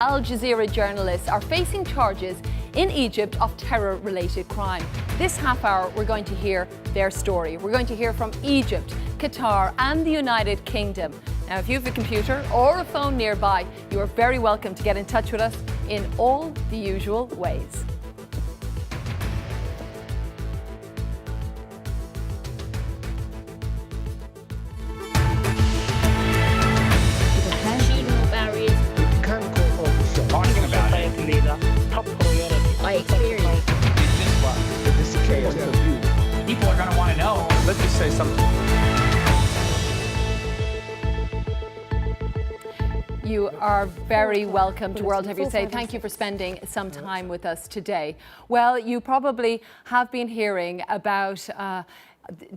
Al Jazeera journalists are facing charges in Egypt of terror-related crime. This half hour, we're going to hear their story. We're going to hear from Egypt, Qatar and the United Kingdom. Now, if you have a computer or a phone nearby, you are very welcome to get in touch with us in all the usual ways. People are going to want to know. Let's just say something. You are very welcome to World Have You Say. Thank you for spending some time with us today. Well, you probably have been hearing about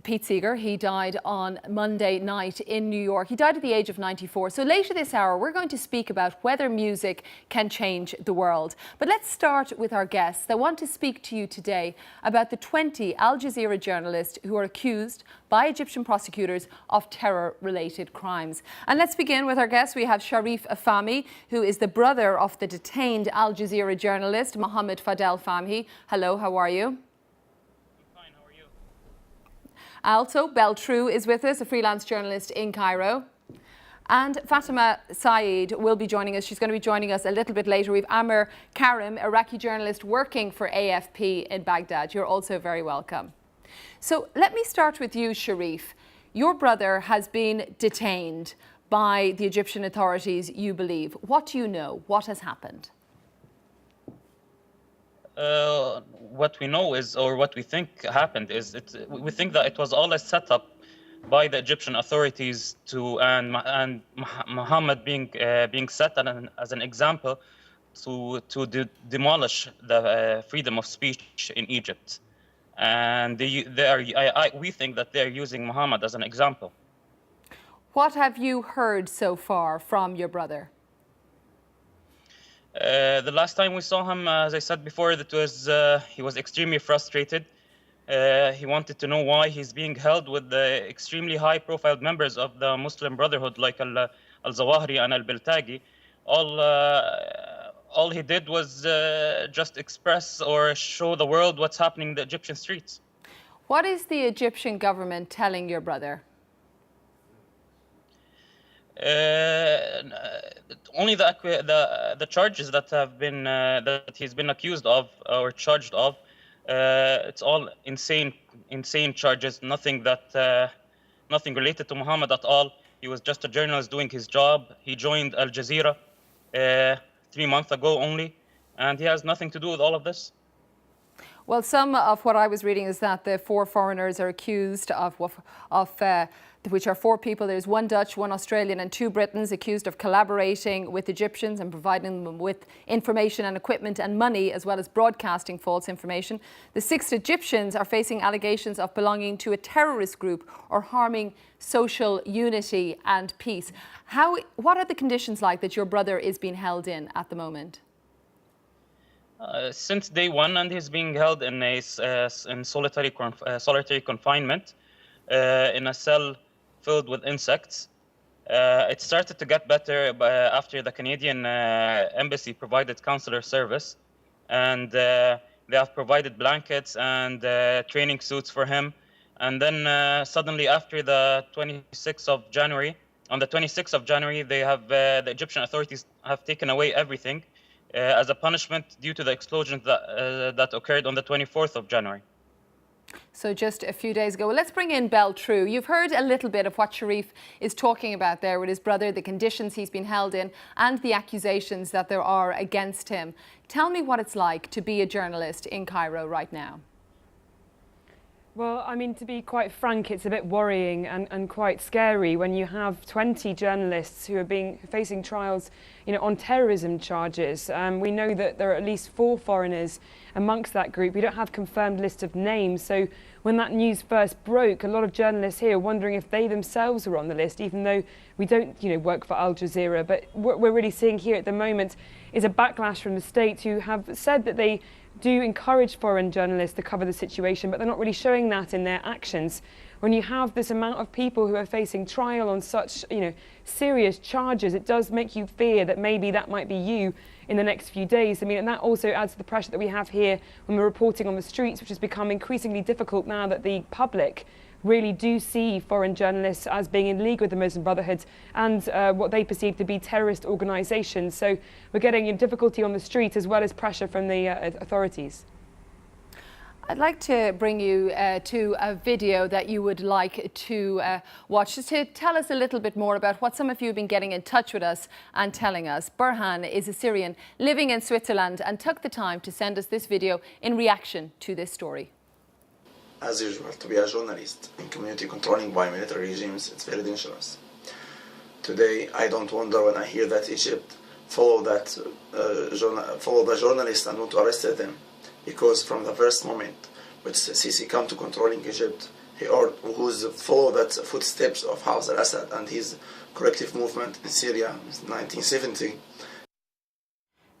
Pete Seeger. He died on Monday night in New York. He died at the age of 94. So later this hour, we're going to speak about whether music can change the world. But let's start with our guests. I want to speak to you today about the 20 Al Jazeera journalists who are accused by Egyptian prosecutors of terror-related crimes. And let's begin with our guests. We have Sharif Fahmy, who is the brother of the detained Al Jazeera journalist, Mohammed Fadel Fahmy. Hello, how are you? Also, Beltrue is with us, a freelance journalist in Cairo. And Fatima Saeed will be joining us. She's going to be joining us a little bit later. We've Amir Karim, Iraqi journalist working for AFP in Baghdad. You're also very welcome. So let me start with you, Sharif. Your brother has been detained by the Egyptian authorities, you believe. What do you know? What has happened? What we know is, or what we think happened is, we think that it was all a setup by the Egyptian authorities and Muhammad being set as an example to demolish the freedom of speech in Egypt, and we think that they're using Muhammad as an example. What have you heard so far from your brother? The last time we saw him, as I said before, he was extremely frustrated. He wanted to know why he's being held with the extremely high-profile members of the Muslim Brotherhood like Al-Zawahiri and Al-Biltagi. All he did was just express or show the world what's happening in the Egyptian streets. What is the Egyptian government telling your brother? Only the charges that have been that he's been accused of or charged of. It's all insane charges. Nothing related to Muhammad at all. He was just a journalist doing his job. He joined Al Jazeera 3 months ago only, and he has nothing to do with all of this. Well, some of what I was reading is that the 4 foreigners are accused of which are 4 people. There's 1 Dutch, 1 Australian and 2 Britons accused of collaborating with Egyptians and providing them with information and equipment and money, as well as broadcasting false information. The 6 Egyptians are facing allegations of belonging to a terrorist group or harming social unity and peace. What are the conditions like that your brother is being held in at the moment? Since day one, and he's being held in solitary confinement in a cell filled with insects. It started to get better after the Canadian embassy provided counselor service, and they have provided blankets and training suits for him. And then suddenly, after the 26th of January, on the 26th of January, the Egyptian authorities have taken away everything as a punishment due to the explosions that occurred on the 24th of January. So just a few days ago. Well, let's bring in Beltrue. You've heard a little bit of what Sharif is talking about there with his brother, the conditions he's been held in and the accusations that there are against him. Tell me what it's like to be a journalist in Cairo right now. Well, I mean, to be quite frank, it's a bit worrying and quite scary when you have 20 journalists who are facing trials, on terrorism charges. We know that there are at least 4 foreigners amongst that group. We don't have confirmed list of names. So when that news first broke, a lot of journalists here are wondering if they themselves are on the list, even though we don't, work for Al Jazeera. But what we're really seeing here at the moment is a backlash from the state, who have said that they do encourage foreign journalists to cover the situation, but they're not really showing that in their actions. when you have this amount of people who are facing trial on such, serious charges, it does make you fear that maybe that might be you in the next few days. I mean, and that also adds to the pressure that we have here when we're reporting on the streets, which has become increasingly difficult now that the public really do see foreign journalists as being in league with the Muslim Brotherhood and what they perceive to be terrorist organisations. So we're getting difficulty on the street as well as pressure from the authorities. I'd like to bring you to a video that you would like to watch, just to tell us a little bit more about what some of you have been getting in touch with us and telling us. Burhan is a Syrian living in Switzerland and took the time to send us this video in reaction to this story. As usual, to be a journalist in community controlled by military regimes, it's very dangerous. Today, I don't wonder when I hear that Egypt follow the journalists and want to arrest them, because from the first moment which Sisi come to controlling Egypt, who's follow that footsteps of Hafez al-Assad and his corrective movement in Syria in 1970.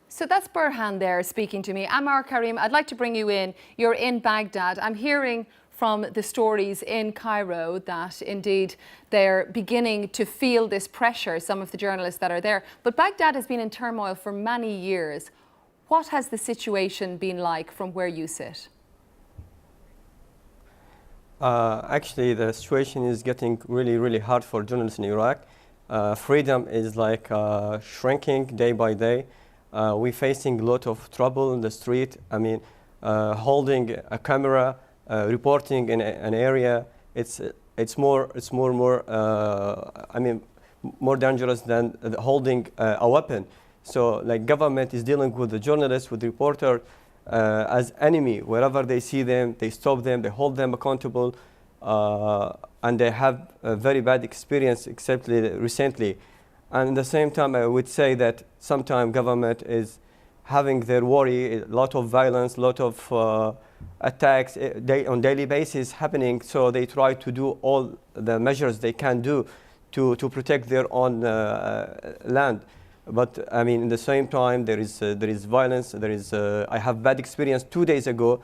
So that's Burhan there speaking to me. Ammar Karim, I'd like to bring you in. You're in Baghdad. I'm hearing from the stories in Cairo that indeed they're beginning to feel this pressure, some of the journalists that are there. But Baghdad has been in turmoil for many years. What has the situation been like from where you sit? Actually, the situation is getting really, really hard for journalists in Iraq. Freedom is like shrinking day by day. We're facing a lot of trouble in the street. I mean, holding a camera, reporting in an area, it's more more dangerous than holding a weapon. So, like, government is dealing with the journalists, with the reporter as enemy. Wherever they see them, they stop them, they hold them accountable, and they have a very bad experience, except recently. And at the same time, I would say that sometimes government is having their worry, a lot of violence, a lot of attacks on daily basis happening. So they try to do all the measures they can do to protect their own land. But I mean, in the same time, there is violence. I have bad experience 2 days ago,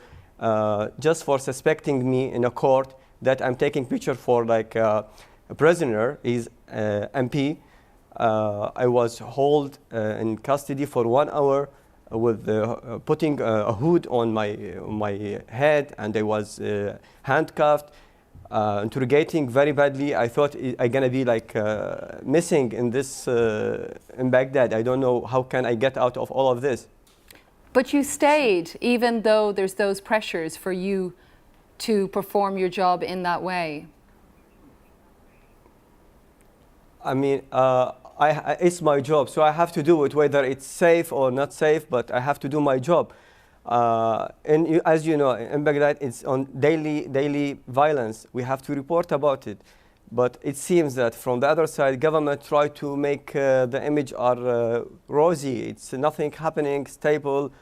just for suspecting me in a court that I'm taking picture for like a prisoner. He's MP. I was held in custody for 1 hour with putting a hood on my head, and I was handcuffed, interrogating very badly. I thought I'm gonna be like missing in this in Baghdad. I don't know how can I get out of all of this. But you stayed, even though there's those pressures for you to perform your job in that way. I mean, it's my job, so I have to do it, whether it's safe or not safe, but I have to do my job. And as you know, in Baghdad, it's on daily violence. We have to report about it. But it seems that from the other side, government try to make the image are rosy. It's nothing happening, stable,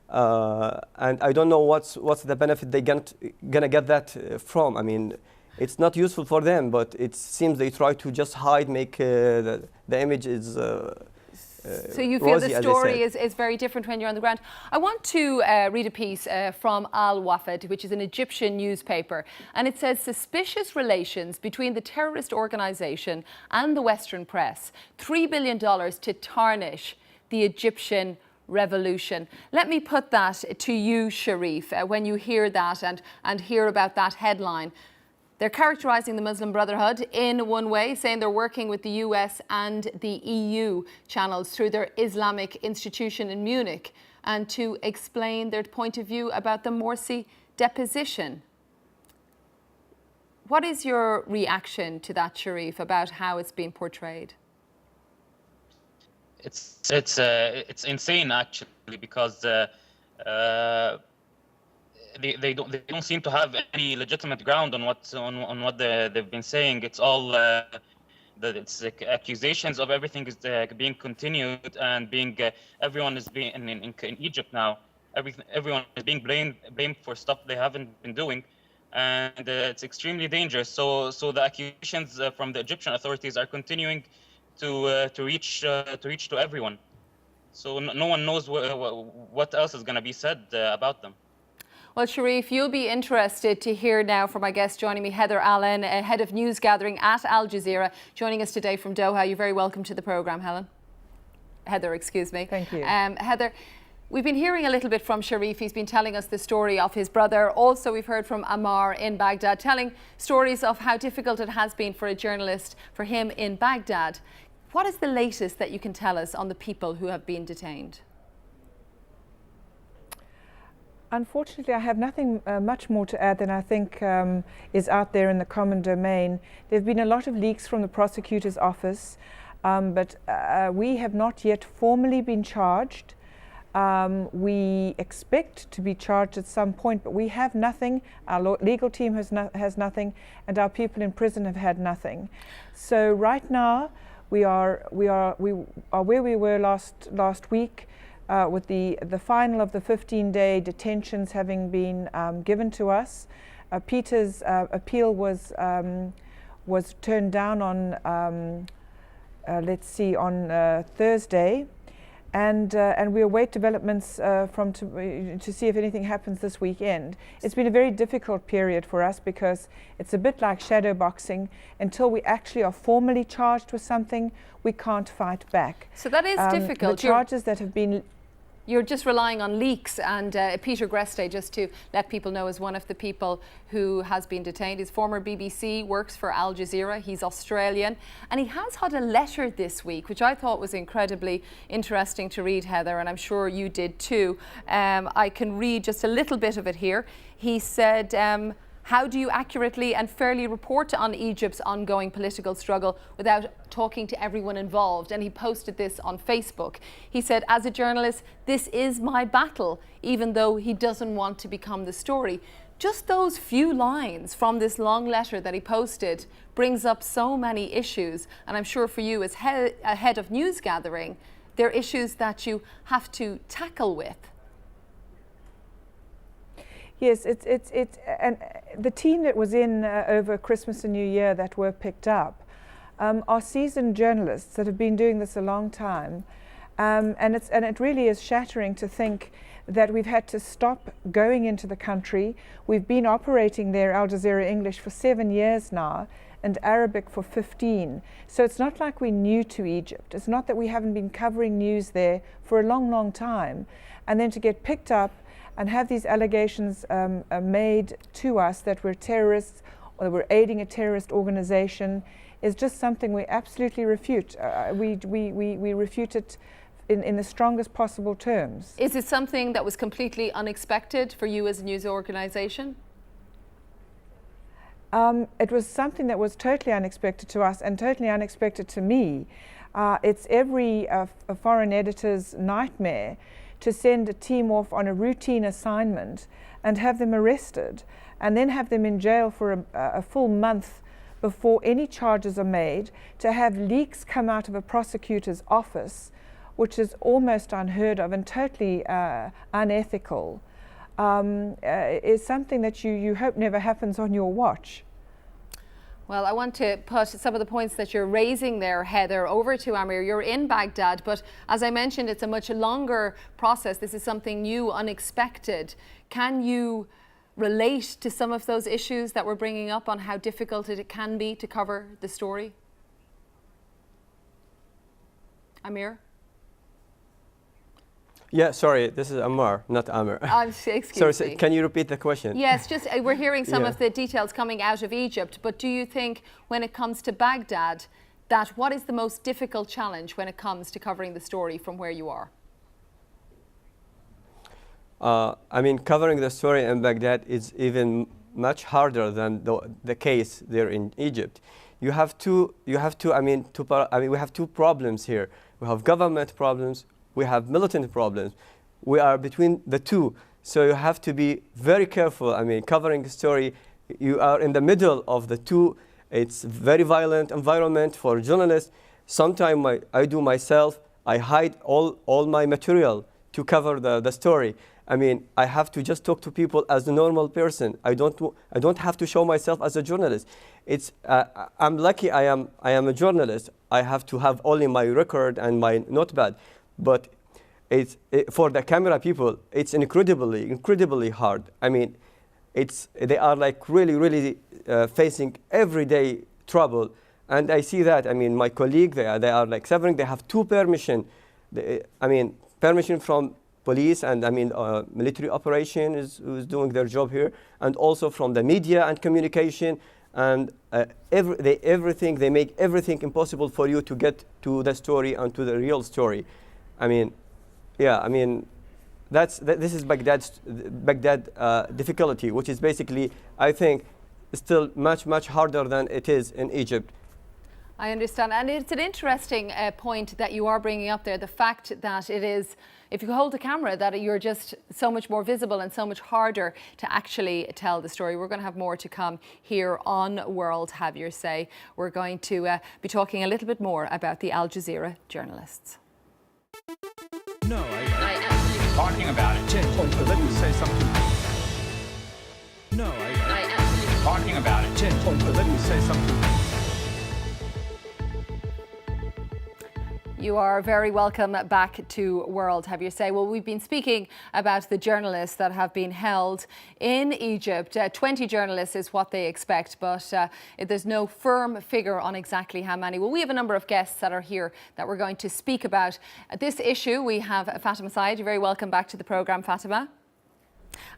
and I don't know what's the benefit they gonna get that from. I mean, it's not useful for them, but it seems they try to just hide, make the image is. So you feel the story is very different when you're on the ground. I want to read a piece from Al Wafd, which is an Egyptian newspaper, and it says suspicious relations between the terrorist organization and the Western press, $3 billion to tarnish the Egyptian revolution. Let me put that to you, Sharif, when you hear that and hear about that headline. They're characterising the Muslim Brotherhood in one way, saying they're working with the US and the EU channels through their Islamic institution in Munich, and to explain their point of view about the Morsi deposition. What is your reaction to that, Sharif, about how it's been portrayed? It's insane, actually, because they don't seem to have any legitimate ground on what they've been saying. It's all that it's like accusations of everything is being continued, and everyone is being in Egypt now. Everyone is being blamed for stuff they haven't been doing, and it's extremely dangerous. So the accusations from the Egyptian authorities are continuing to reach to everyone. So no one knows what else is going to be said about them. Well, Sharif, you'll be interested to hear now from my guest joining me, Heather Allen, head of news gathering at Al Jazeera, joining us today from Doha. You're very welcome to the programme, Heather, excuse me. Thank you. Heather, we've been hearing a little bit from Sharif. He's been telling us the story of his brother. Also, we've heard from Ammar in Baghdad, telling stories of how difficult it has been for a journalist, for him in Baghdad. What is the latest that you can tell us on the people who have been detained? Unfortunately, I have nothing much more to add than I think is out there in the common domain. There have been a lot of leaks from the prosecutor's office, but we have not yet formally been charged. We expect to be charged at some point, but we have nothing. Our legal team has nothing, and our people in prison have had nothing. So right now, we are where we were last week. With the final of the 15-day detentions having been given to us. Peter's appeal was turned down on Thursday, and we await developments to see if anything happens this weekend. It's been a very difficult period for us because it's a bit like shadow boxing. Until we actually are formally charged with something, we can't fight back. So that is difficult. The charges that have been... You're just relying on leaks, and Peter Greste, just to let people know, is one of the people who has been detained. He's former BBC, works for Al Jazeera, he's Australian, and he has had a letter this week, which I thought was incredibly interesting to read, Heather, and I'm sure you did too. I can read just a little bit of it here. He said, how do you accurately and fairly report on Egypt's ongoing political struggle without talking to everyone involved? And he posted this on Facebook. He said, as a journalist, this is my battle, even though he doesn't want to become the story. Just those few lines from this long letter that he posted brings up so many issues. And I'm sure for you as head of news gathering, they're issues that you have to tackle with. Yes, and the team that was in over Christmas and New Year that were picked up are seasoned journalists that have been doing this a long time, and it really is shattering to think that we've had to stop going into the country. We've been operating there, Al Jazeera English, for 7 years now, and Arabic for 15. So it's not like we're new to Egypt. It's not that we haven't been covering news there for a long, long time, and then to get picked up and have these allegations made to us that we're terrorists or that we're aiding a terrorist organization is just something we absolutely refute. We refute it in the strongest possible terms. Is it something that was completely unexpected for you as a news organization? It was something that was totally unexpected to us and totally unexpected to me. It's every foreign editor's nightmare to send a team off on a routine assignment and have them arrested and then have them in jail for a full month before any charges are made, to have leaks come out of a prosecutor's office, which is almost unheard of and totally unethical, is something that you hope never happens on your watch. Well, I want to put some of the points that you're raising there, Heather, over to Ammar. You're in Baghdad, but as I mentioned, it's a much longer process. This is something new, unexpected. Can you relate to some of those issues that we're bringing up on how difficult it can be to cover the story? Ammar? Yeah, sorry, this is Ammar, not Ammar. Excuse me. Can you repeat the question? Yes, just we're hearing some of the details coming out of Egypt, but do you think when it comes to Baghdad, that what is the most difficult challenge when it comes to covering the story from where you are? I mean, covering the story in Baghdad is even much harder than the case there in Egypt. We have two problems here. We have government problems. We have militant problems. We are between the two. So you have to be very careful. I mean, covering the story, you are in the middle of the two. It's a very violent environment for journalists. Sometimes I do myself, I hide all my material to cover the story. I mean, I have to just talk to people as a normal person. I don't have to show myself as a journalist. I'm lucky I am a journalist. I have to have only my record and my notepad. But for the camera people, it's incredibly hard. I mean, they are like really facing everyday trouble, and I see that. I mean, my colleague, they are like suffering. They have 2 permission. Permission from police and military operation who's doing their job here, and also from the media and communication, and they make everything impossible for you to get to the story and to the real story. This is Baghdad difficulty, which is basically, I think, still much harder than it is in Egypt. I understand, and it's an interesting point that you are bringing up there, the fact that it is, if you hold a camera, that you're just so much more visible and so much harder to actually tell the story. We're going to have more to come here on World Have Your Say. We're going to be talking a little bit more about the Al Jazeera journalists. No, I absolutely talking about it. Let me say something. No, I absolutely talking about it. Let me say something. You are very welcome back to World Have Your Say. Well, we've been speaking about the journalists that have been held in Egypt. 20 journalists is what they expect, but there's no firm figure on exactly how many. Well, we have a number of guests that are here that we're going to speak about this issue. We have Fatima Syed. You're very welcome back to the programme, Fatima.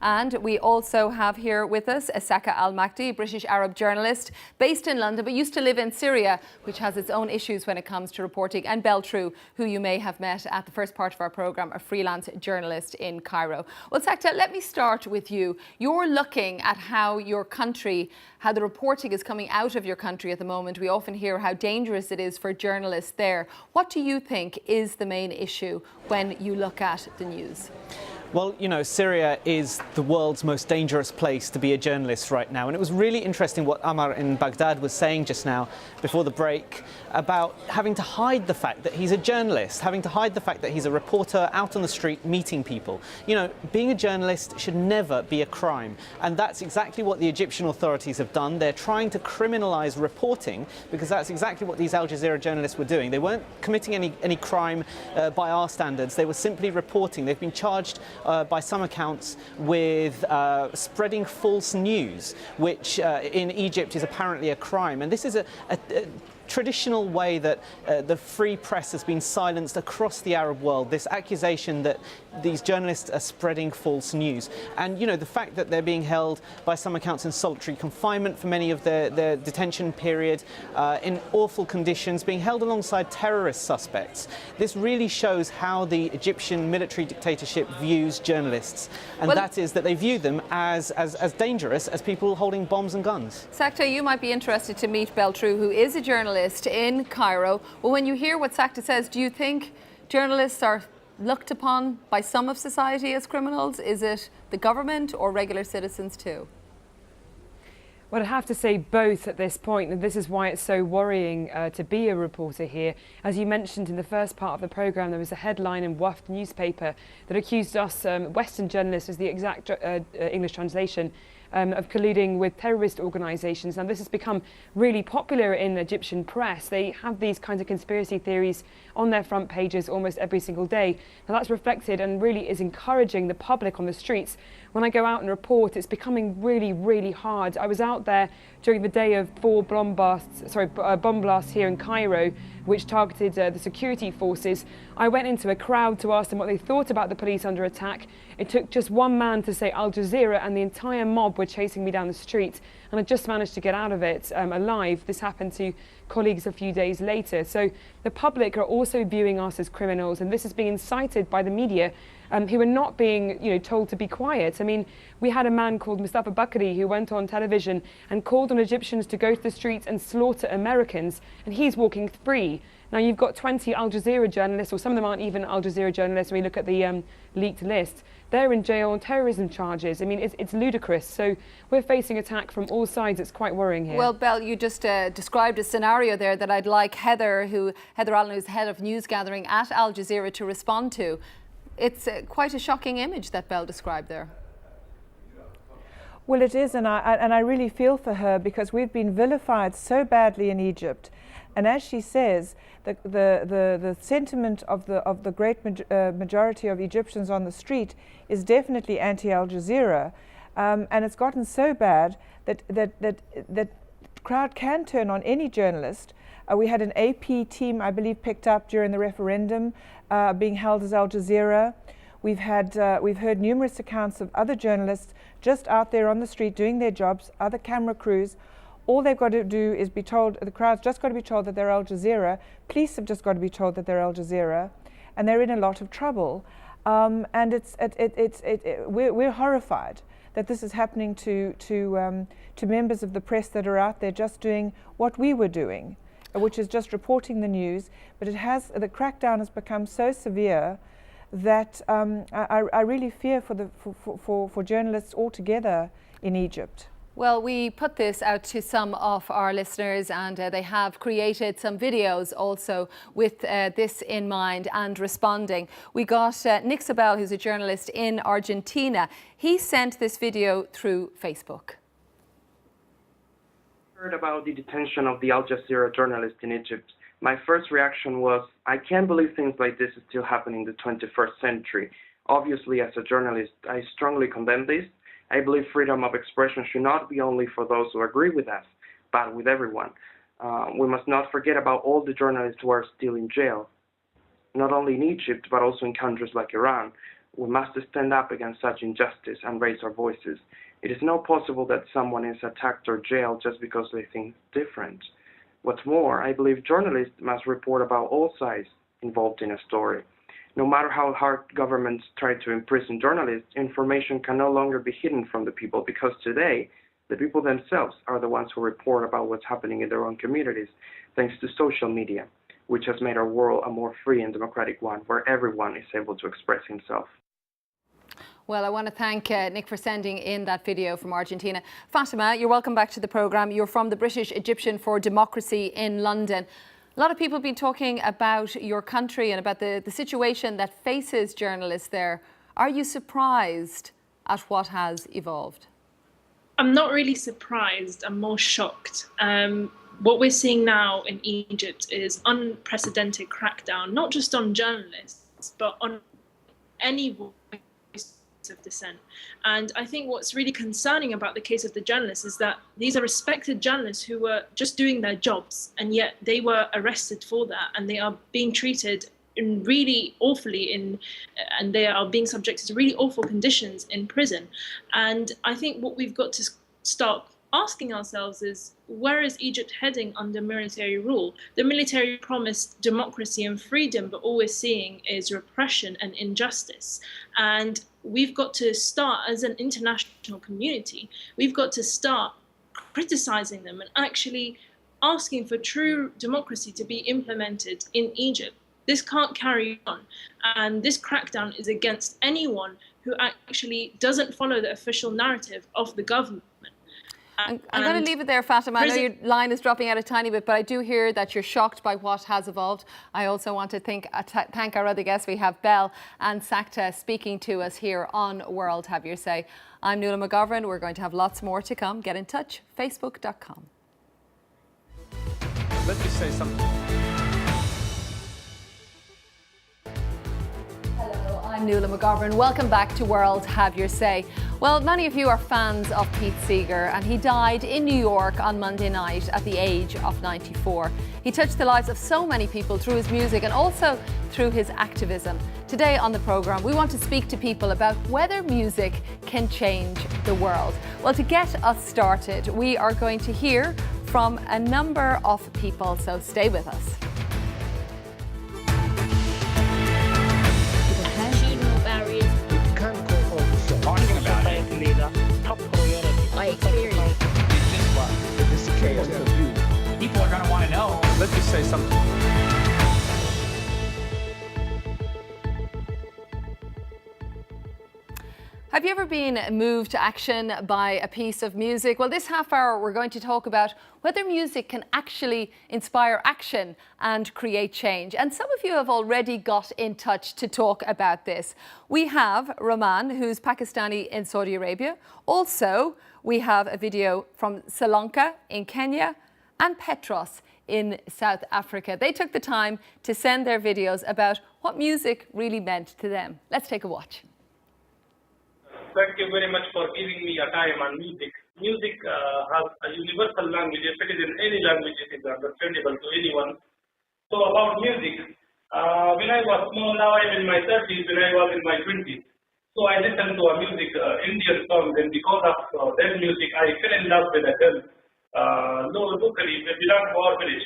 And we also have here with us Asaka Al-Makdi, British Arab journalist based in London but used to live in Syria, which has its own issues when it comes to reporting, and Bel True, who you may have met at the first part of our programme, a freelance journalist in Cairo. Well, Sakta, let me start with you. You're looking at how your country, how the reporting is coming out of your country at the moment. We often hear how dangerous it is for journalists there. What do you think is the main issue when you look at the news? Well, you know, Syria is the world's most dangerous place to be a journalist right now. And it was really interesting what Amar in Baghdad was saying just now before the break about having to hide the fact that he's a journalist, having to hide the fact that he's a reporter out on the street meeting people. You know, being a journalist should never be a crime. And that's exactly what the Egyptian authorities have done. They're trying to criminalize reporting because that's exactly what these Al Jazeera journalists were doing. They weren't committing any crime by our standards. They were simply reporting. They've been charged by some accounts with spreading false news, which in Egypt is apparently a crime. And this is a traditional way that the free press has been silenced across the Arab world, this accusation that these journalists are spreading false news. And, you know, the fact that they're being held by some accounts in solitary confinement for many of their detention period, in awful conditions, being held alongside terrorist suspects. This really shows how the Egyptian military dictatorship views journalists. And that is that they view them as dangerous as people holding bombs and guns. Sakta, you might be interested to meet Bel True, who is a journalist in Cairo. Well, when you hear what Sakta says, do you think journalists are looked upon by some of society as criminals? Is it the government or regular citizens too? Well, I have to say both at this point, and this is why it's so worrying to be a reporter here. As you mentioned in the first part of the programme, there was a headline in Waft newspaper that accused us, Western journalists is the exact English translation, of colluding with terrorist organisations. Now, this has become really popular in Egyptian press. They have these kinds of conspiracy theories on their front pages almost every single day. Now, that's reflected and really is encouraging the public on the streets. When I go out and report, it's becoming really hard. I was out there during the day of 4 bomb blasts here in Cairo, which targeted the security forces. I went into a crowd to ask them what they thought about the police under attack. It took just one man to say Al Jazeera, and the entire mob were chasing me down the street, and I just managed to get out of it alive. This happened to colleagues a few days later. So the public are also viewing us as criminals, and this is being incited by the media, who are not being, told to be quiet. I mean, we had a man called Mustafa Bakri who went on television and called on Egyptians to go to the streets and slaughter Americans, and he's walking free. Now, you've got 20 Al Jazeera journalists, or some of them aren't even Al Jazeera journalists when you look at the leaked list. They're in jail on terrorism charges. I mean, it's ludicrous. So we're facing attack from all sides. It's quite worrying here. Well, Bel, you just described a scenario there that I'd like Heather Allen, who's head of news gathering at Al Jazeera, to respond to. It's quite a shocking image that Bel described there. Well, it is, and I really feel for her, because we've been vilified so badly in Egypt. And as she says, the sentiment of the great majority of Egyptians on the street is definitely anti-Al Jazeera, and it's gotten so bad that crowd can turn on any journalist. We had an AP team, I believe, picked up during the referendum being held as Al Jazeera. We've heard numerous accounts of other journalists just out there on the street doing their jobs, other camera crews. All they've got to do is be told, the crowd's just got to be told that they're Al Jazeera. Police have just got to be told that they're Al Jazeera, and they're in a lot of trouble. And we're horrified that this is happening to members of the press that are out there just doing what we were doing, which is just reporting the news. But the crackdown has become so severe that I really fear for journalists altogether in Egypt. Well, we put this out to some of our listeners, and they have created some videos also with this in mind and responding. We got Nick Sabel, who's a journalist in Argentina. He sent this video through Facebook. Heard about the detention of the Al Jazeera journalist in Egypt. My first reaction was, I can't believe things like this is still happening in the 21st century. Obviously, as a journalist, I strongly condemn this. I believe freedom of expression should not be only for those who agree with us, but with everyone. We must not forget about all the journalists who are still in jail, not only in Egypt, but also in countries like Iran. We must stand up against such injustice and raise our voices. It is not possible that someone is attacked or jailed just because they think different. What's more, I believe journalists must report about all sides involved in a story. No matter how hard governments try to imprison journalists, information can no longer be hidden from the people, because today, the people themselves are the ones who report about what's happening in their own communities, thanks to social media, which has made our world a more free and democratic one, where everyone is able to express himself. Well, I want to thank Nick for sending in that video from Argentina. Fatima, you're welcome back to the programme. You're from the British Egyptian for Democracy in London. A lot of people have been talking about your country and about the situation that faces journalists there. Are you surprised at what has evolved? I'm not really surprised. I'm more shocked. What we're seeing now in Egypt is unprecedented crackdown, not just on journalists, but on any voice of dissent. And I think what's really concerning about the case of the journalists is that these are respected journalists who were just doing their jobs, and yet they were arrested for that, and they are being treated in really awfully and they are being subjected to really awful conditions in prison. And I think what we've got to start asking ourselves is, where is Egypt heading under military rule? The military promised democracy and freedom, but all we're seeing is repression and injustice. And we've got to start, as an international community, we've got to start criticizing them and actually asking for true democracy to be implemented in Egypt. This can't carry on. And this crackdown is against anyone who actually doesn't follow the official narrative of the government. I'm going to leave it there, Fatima. I know your line is dropping out a tiny bit, but I do hear that you're shocked by what has evolved. I also want to thank our other guests. We have Bell and Sakta speaking to us here on World Have Your Say. I'm Nuala McGovern. We're going to have lots more to come. Get in touch, facebook.com. Let me say something. I'm Nuala McGovern. Welcome back to World Have Your Say. Well, many of you are fans of Pete Seeger, and he died in New York on Monday night at the age of 94. He touched the lives of so many people through his music and also through his activism. Today on the programme, we want to speak to people about whether music can change the world. Well, to get us started, we are going to hear from a number of people, so stay with us. Talking about it. Top priority. I experience. It's just what? This is chaos. People are going to want to know. Let me say something. Have you ever been moved to action by a piece of music? Well, this half hour we're going to talk about whether music can actually inspire action and create change. And some of you have already got in touch to talk about this. We have Rahman, who's Pakistani in Saudi Arabia. Also, we have a video from Sri Lanka in Kenya and Petros in South Africa. They took the time to send their videos about what music really meant to them. Let's take a watch. Thank you very much for giving me a time on music. Music has a universal language. If it is in any language, it is understandable to anyone. So about music, when I was small, now I'm in my 30s, when I was in my 20s. So I listened to a music, Indian songs, and because of that music, I fell in love with a girl, locally, we belong to our village.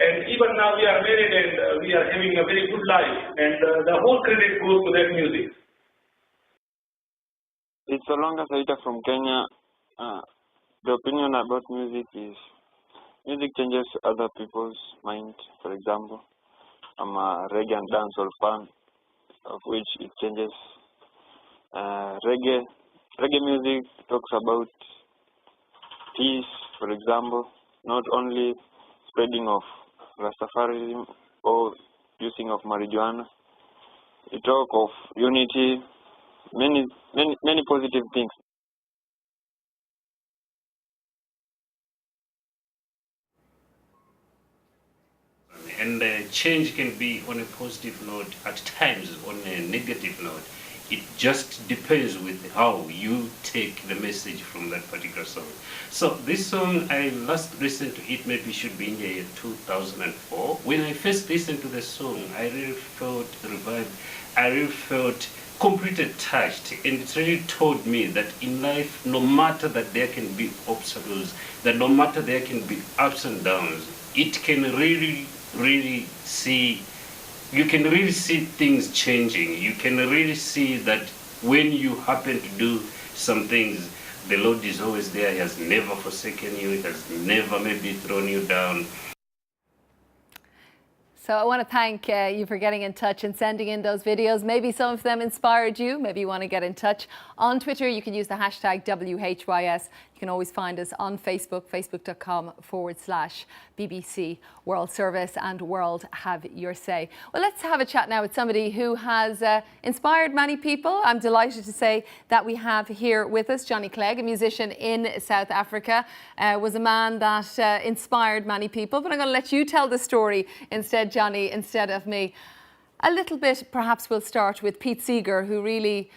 And even now we are married and we are having a very good life, and the whole credit goes to that music. It's Olonga Saita from Kenya. The opinion about music is music changes other people's mind. For example, I'm a reggae and dancehall fan, of which it changes. Reggae music talks about peace, for example, not only spreading of Rastafarism or using of marijuana. It talks of unity, many positive things. And change can be on a positive note, at times on a negative note. It just depends with how you take the message from that particular song. So this song, I last listened to it, maybe should be in the year 2004. When I first listened to the song, I really felt revived. I really felt completely touched, and it really told me that in life, no matter that there can be obstacles, that no matter there can be ups and downs, it can really see, you can really see things changing. You can really see that when you happen to do some things, the Lord is always there. He has never forsaken you. He has never maybe thrown you down. So I want to thank you for getting in touch and sending in those videos. Maybe some of them inspired you. Maybe you want to get in touch. On Twitter, you can use the hashtag WHYS. You can always find us on Facebook, facebook.com/BBC World Service and World Have Your Say. Well, let's have a chat now with somebody who has inspired many people. I'm delighted to say that we have here with us Johnny Clegg, a musician in South Africa, was a man that inspired many people. But I'm going to let you tell the story instead, Johnny, instead of me. A little bit, perhaps we'll start with Pete Seeger, who really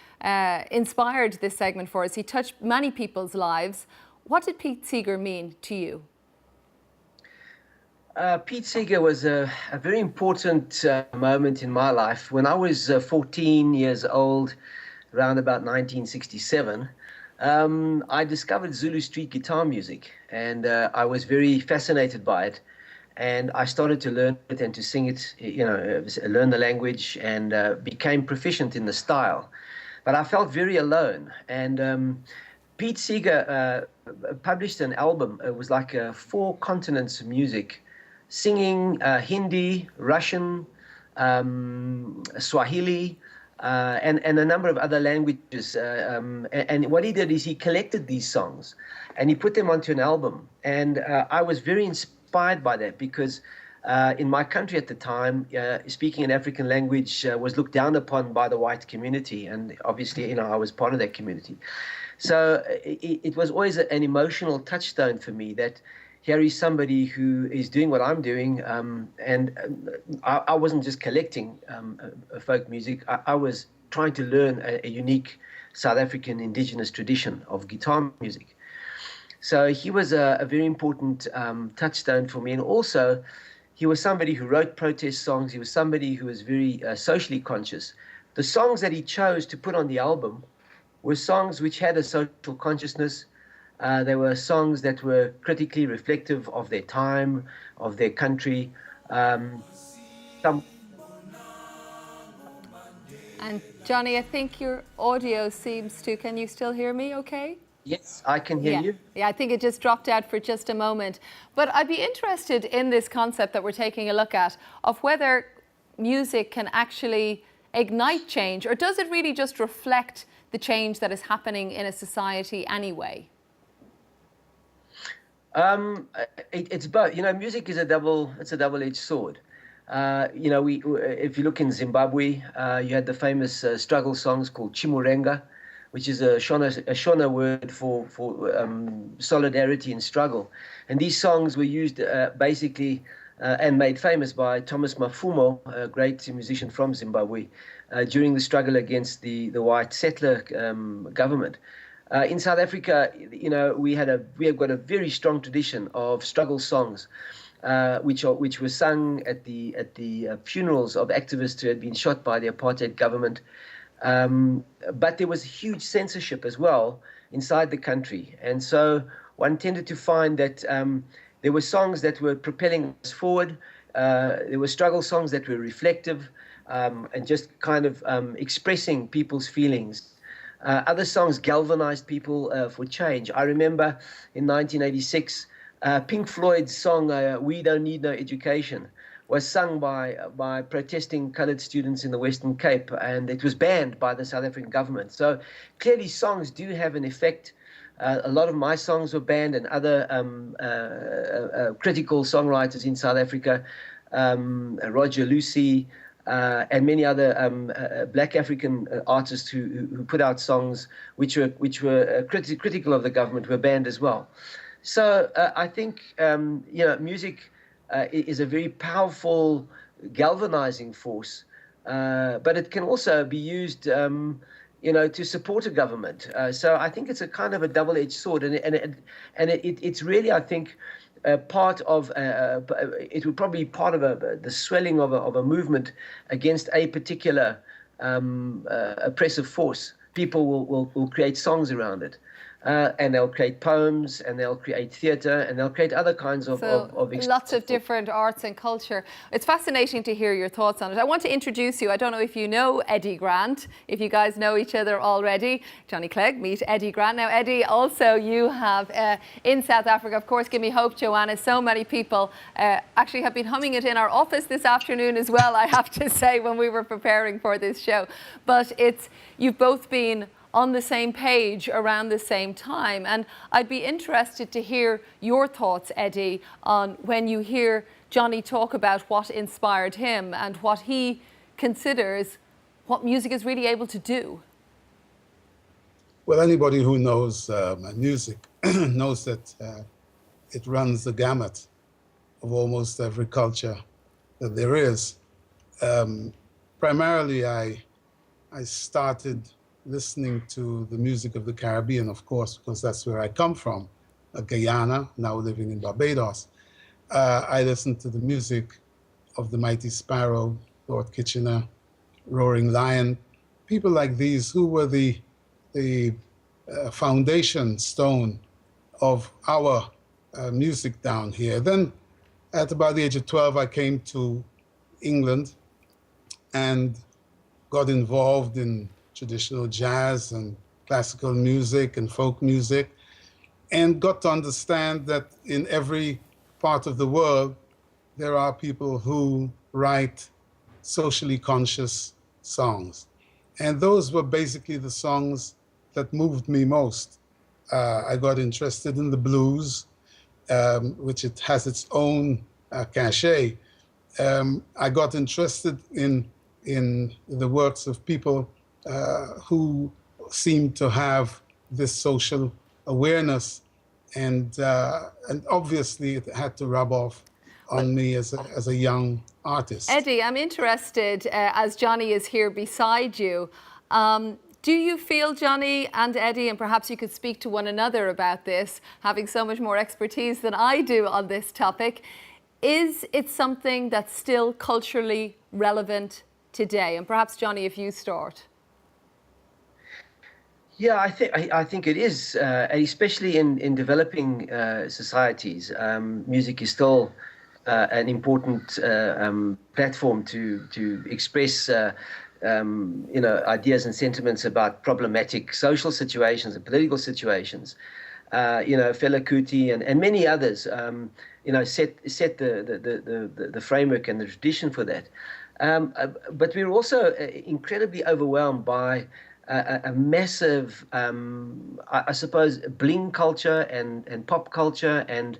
inspired this segment for us. He touched many people's lives. What did Pete Seeger mean to you? Pete Seeger was a very important moment in my life. When I was 14 years old, around about 1967, I discovered Zulu street guitar music, and I was very fascinated by it. And I started to learn it and to sing it, learn the language, and became proficient in the style. But I felt very alone. And Pete Seeger published an album. It was like 4 continents of music, singing Hindi, Russian, Swahili, and a number of other languages. And what he did is he collected these songs and he put them onto an album. And I was very inspired by that, because in my country at the time, speaking an African language was looked down upon by the white community, and obviously, I was part of that community. So it was always an emotional touchstone for me that here is somebody who is doing what I'm doing, and I wasn't just collecting folk music. I was trying to learn a unique South African indigenous tradition of guitar music. So he was a very important touchstone for me. And also, he was somebody who wrote protest songs. He was somebody who was very socially conscious. The songs that he chose to put on the album were songs which had a social consciousness. They were songs that were critically reflective of their time, of their country. And Johnny, I think your audio seems to, can you still hear me okay? Yes, I can hear you. Yeah, I think it just dropped out for just a moment. But I'd be interested in this concept that we're taking a look at of whether music can actually ignite change, or does it really just reflect the change that is happening in a society anyway? It's both. Music is a double-edged sword. If you look in Zimbabwe, you had the famous struggle songs called Chimurenga, which is a Shona word for solidarity and struggle. And these songs were used basically and made famous by Thomas Mafumo, a great musician from Zimbabwe, during the struggle against the white settler government. In South Africa, you know, we have got a very strong tradition of struggle songs, which were sung at the funerals of activists who had been shot by the apartheid government. But there was huge censorship as well inside the country, and so one tended to find that there were songs that were propelling us forward. There were struggle songs that were reflective and just kind of expressing people's feelings. Other songs galvanized people for change. I remember in 1986, Pink Floyd's song "We Don't Need No Education" was sung by protesting colored students in the Western Cape, and it was banned by the South African government. So clearly songs do have an effect. A lot of my songs were banned, and other critical songwriters in South Africa, Roger Lucy, and many other Black African artists who put out songs which were critical of the government, were banned as well. So I think you know, music is a very powerful galvanizing force, but it can also be used you know, to support a government. So I think it's a kind of a double-edged sword, and it's really, I think, part of it would probably be part of the swelling of a movement against a particular oppressive force. People will create songs around it. And they'll create poems, and they'll create theatre, and they'll create other kinds of lots of different arts and culture. It's fascinating to hear your thoughts on it. I want to introduce you. I don't know if you know Eddy Grant, if you guys know each other already. Johnny Clegg, meet Eddy Grant. Now, Eddy, also you have in South Africa, of course, Give Me Hope, Joanna. So many people actually have been humming it in our office this afternoon as well, I have to say, when we were preparing for this show. But you've both been on the same page around the same time. And I'd be interested to hear your thoughts, Eddy, on when you hear Johnny talk about what inspired him and what he considers what music is really able to do. Well, anybody who knows music knows that it runs the gamut of almost every culture that there is. Primarily, I started listening to the music of the Caribbean, of course, because that's where I come from, Guyana, now living in Barbados. I listened to the music of the Mighty Sparrow, Lord Kitchener, Roaring Lion, people like these who were the foundation stone of our music down here. Then at about the age of 12, I came to England and got involved in traditional jazz and classical music and folk music, and got to understand that in every part of the world, there are people who write socially conscious songs. And those were basically the songs that moved me most. I got interested in the blues, which it has its own cachet. I got interested in the works of people who seem to have this social awareness, and obviously it had to rub off on me as a young artist. Eddy, I'm interested, as Johnny is here beside you, do you feel, Johnny and Eddy, and perhaps you could speak to one another about this, having so much more expertise than I do on this topic, is it something that's still culturally relevant today? And perhaps, Johnny, if you start. Yeah, I think it is, especially in developing societies. Music is still an important platform to express, you know, ideas and sentiments about problematic social situations and political situations. You know, Fela Kuti and many others, you know, set the framework and the tradition for that. But we're also incredibly overwhelmed by a massive, I suppose, bling culture and pop culture, and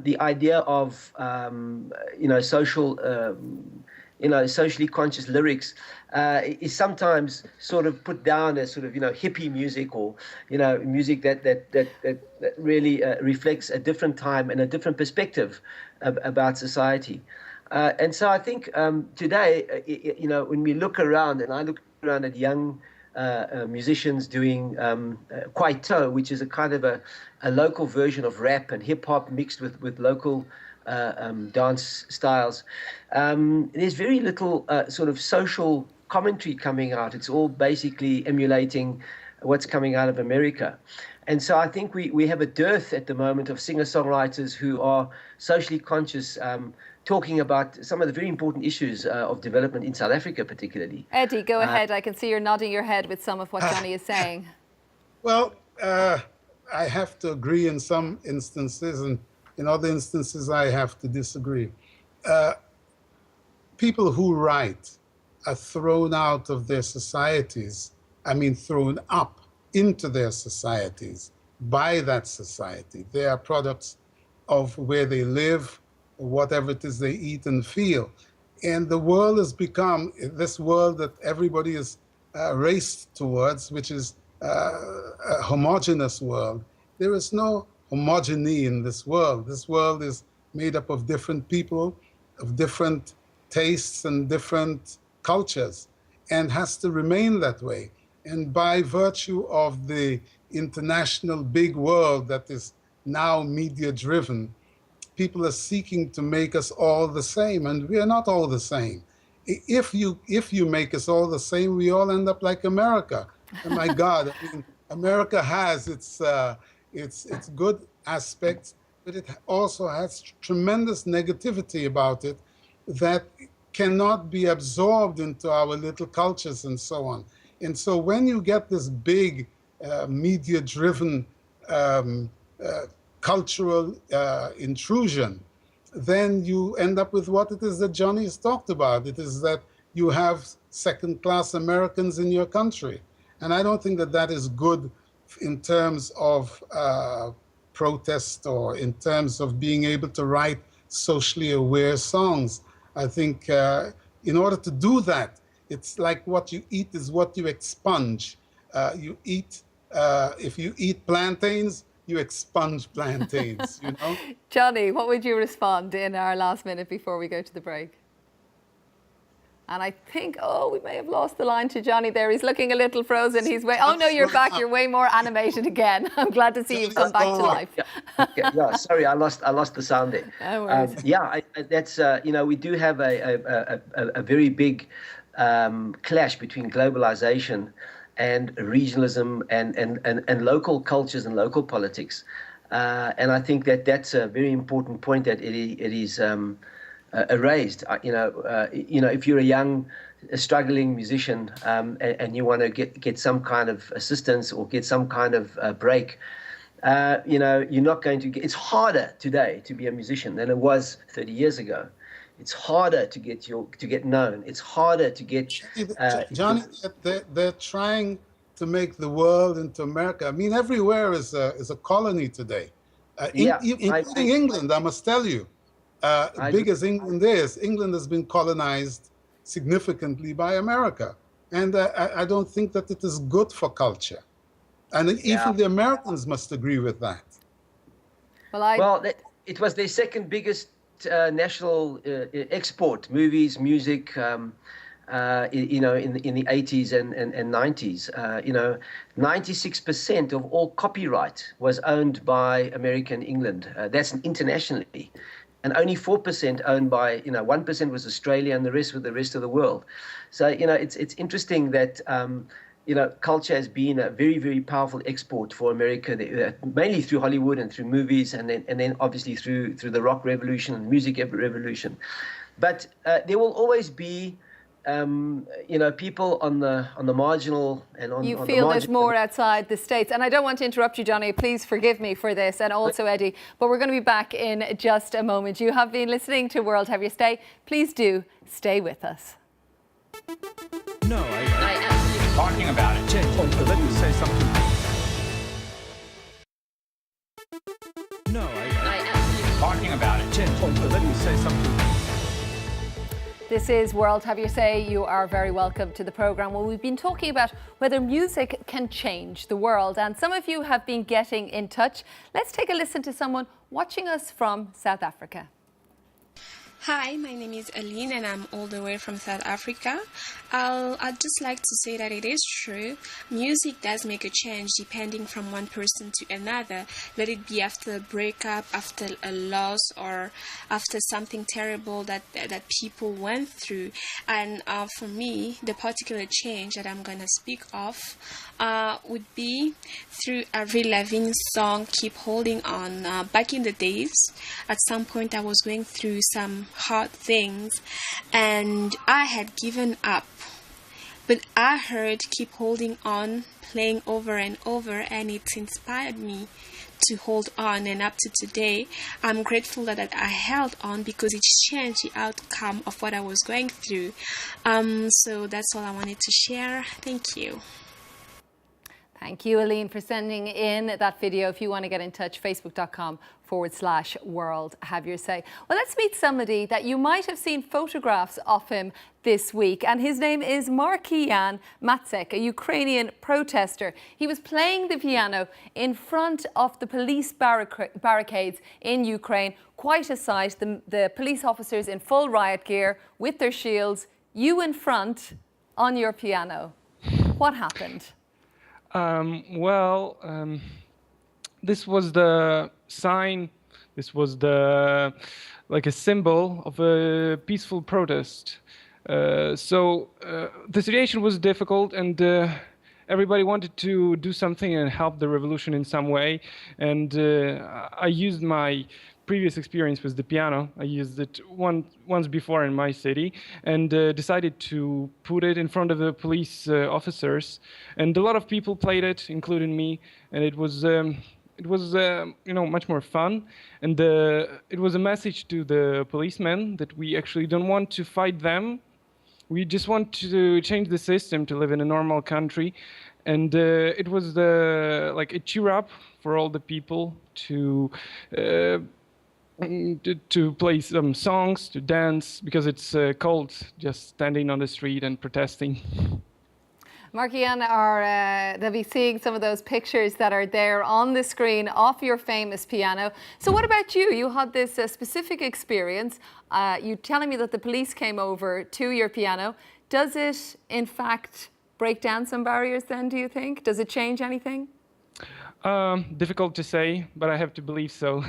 the idea of, you know, social socially conscious lyrics is sometimes sort of put down as sort of, hippie music, or, music that really reflects a different time and a different perspective about society. And so I think today, when we look around, and I look around at young musicians doing kwaito, which is a kind of a local version of rap and hip hop mixed with local dance styles. There's very little sort of social commentary coming out. It's all basically emulating what's coming out of America. And so I think we have a dearth at the moment of singer-songwriters who are socially conscious, talking about some of the very important issues of development in South Africa particularly. Eddy, go ahead. I can see you're nodding your head with some of what Johnny is saying. Well, I have to agree in some instances, and in other instances I have to disagree. People who write are thrown out of their societies, thrown up into their societies by that society. They are products of where they live, whatever it is they eat and feel. And the world has become this world that everybody is raced towards, which is a homogeneous world. There is no homogeny in this world. This world is made up of different people, of different tastes and different cultures, and has to remain that way. And by virtue of the international big world that is now media-driven, people are seeking to make us all the same, and we are not all the same. If you make us all the same, we all end up like America. And my God, America has its good aspects, but it also has tremendous negativity about it that cannot be absorbed into our little cultures and so on. And so when you get this big media-driven cultural intrusion, then you end up with what it is that Johnny has talked about. It is that you have second-class Americans in your country. And I don't think that that is good in terms of protest or in terms of being able to write socially aware songs. I think in order to do that, it's like what you eat is what you expunge. If you eat plantains, you expunge plantains, Johnny, what would you respond in our last minute before we go to the break? And I think, we may have lost the line to Johnny there. He's looking a little frozen. Oh no, you're back. You're way more animated again. I'm glad to see you've come back to life. Yeah, sorry, I lost the sound there. No worries. That's we do have a very big clash between globalization and regionalism and local cultures and local politics. And I think that's a very important point that it is raised. If you're a young, struggling musician and you want to get some kind of assistance or get some kind of break, you're not going to get. It's harder today to be a musician than it was 30 years ago. It's harder to get known. It's harder to get. Johnny, they're trying to make the world into America. Everywhere is a colony today, including England. I must tell you, big as England is, England has been colonized significantly by America, and I don't think that it is good for culture. And even the Americans must agree with that. Well, it was their second biggest national export, movies, music, in the 80s and 90s. 96% of all copyright was owned by America and England. That's internationally. And only 4% owned by, 1% was Australia and the rest was the rest of the world. So, it's interesting that, culture has been a very, very powerful export for America, mainly through Hollywood and through movies, and then obviously through the rock revolution and music revolution. But there will always be, people on the marginal and on. You feel there's more outside the States, and I don't want to interrupt you, Johnny. Please forgive me for this, and also Eddy. But we're going to be back in just a moment. You have been listening to World Have Your Stay. Please do stay with us. No, I absolutely talking about it. Let me say something. No, I absolutely talking about it. Let me say something. This is World Have Your Say. You are very welcome to the programme. Well, we've been talking about whether music can change the world, and some of you have been getting in touch. Let's take a listen to someone watching us from South Africa. Hi, my name is Aline and I'm all the way from South Africa. I'd just like to say that it is true. Music does make a change depending from one person to another. Let it be after a breakup, after a loss, or after something terrible that people went through. And for me, the particular change that I'm going to speak of would be through Avril Lavigne's song Keep Holding On. Back in the days, at some point I was going through some hard things and I had given up, but I heard Keep Holding On playing over and over, and it inspired me to hold on, and up to today I'm grateful that I held on because it changed the outcome of what I was going through. So that's all I wanted to share. Thank you. Thank you, Aline, for sending in that video. If you want to get in touch, facebook.com/World Have Your Say. Well, let's meet somebody that you might have seen photographs of him this week. And his name is Macklemore Matsek, a Ukrainian protester. He was playing the piano in front of the police barricades in Ukraine. Quite a sight. The police officers in full riot gear with their shields. You in front on your piano. What happened? This was the sign, this was like a symbol of a peaceful protest. So the situation was difficult, and everybody wanted to do something and help the revolution in some way. And I used my previous experience with the piano. I used it once before in my city, and decided to put it in front of the police officers. And a lot of people played it, including me. And it was much more fun. And it was a message to the policemen that we actually don't want to fight them. We just want to change the system to live in a normal country. And it was like a cheer up for all the people to play some songs, to dance, because it's cold just standing on the street and protesting. Macklemore, they'll be seeing some of those pictures that are there on the screen of your famous piano. So what about you? You had this specific experience. You're telling me that the police came over to your piano. Does it, in fact, break down some barriers then, do you think? Does it change anything? Difficult to say, but I have to believe so.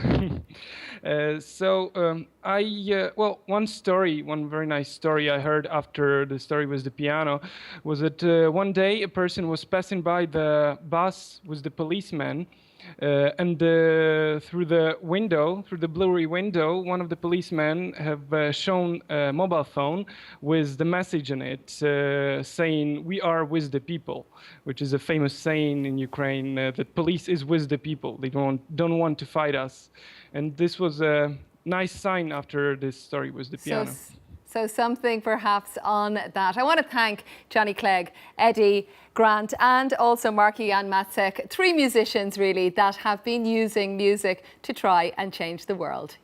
One very nice story I heard after the story with the piano was that one day a person was passing by the bus with the policeman, and through the blurry window, one of the policemen have shown a mobile phone with the message in it saying, "We are with the people," which is a famous saying in Ukraine that police is with the people. They don't want to fight us. And this was a nice sign after this story with the piano. So something perhaps on that. I want to thank Johnny Clegg, Eddy, Grant, and also Macklemore Matsek, three musicians really that have been using music to try and change the world.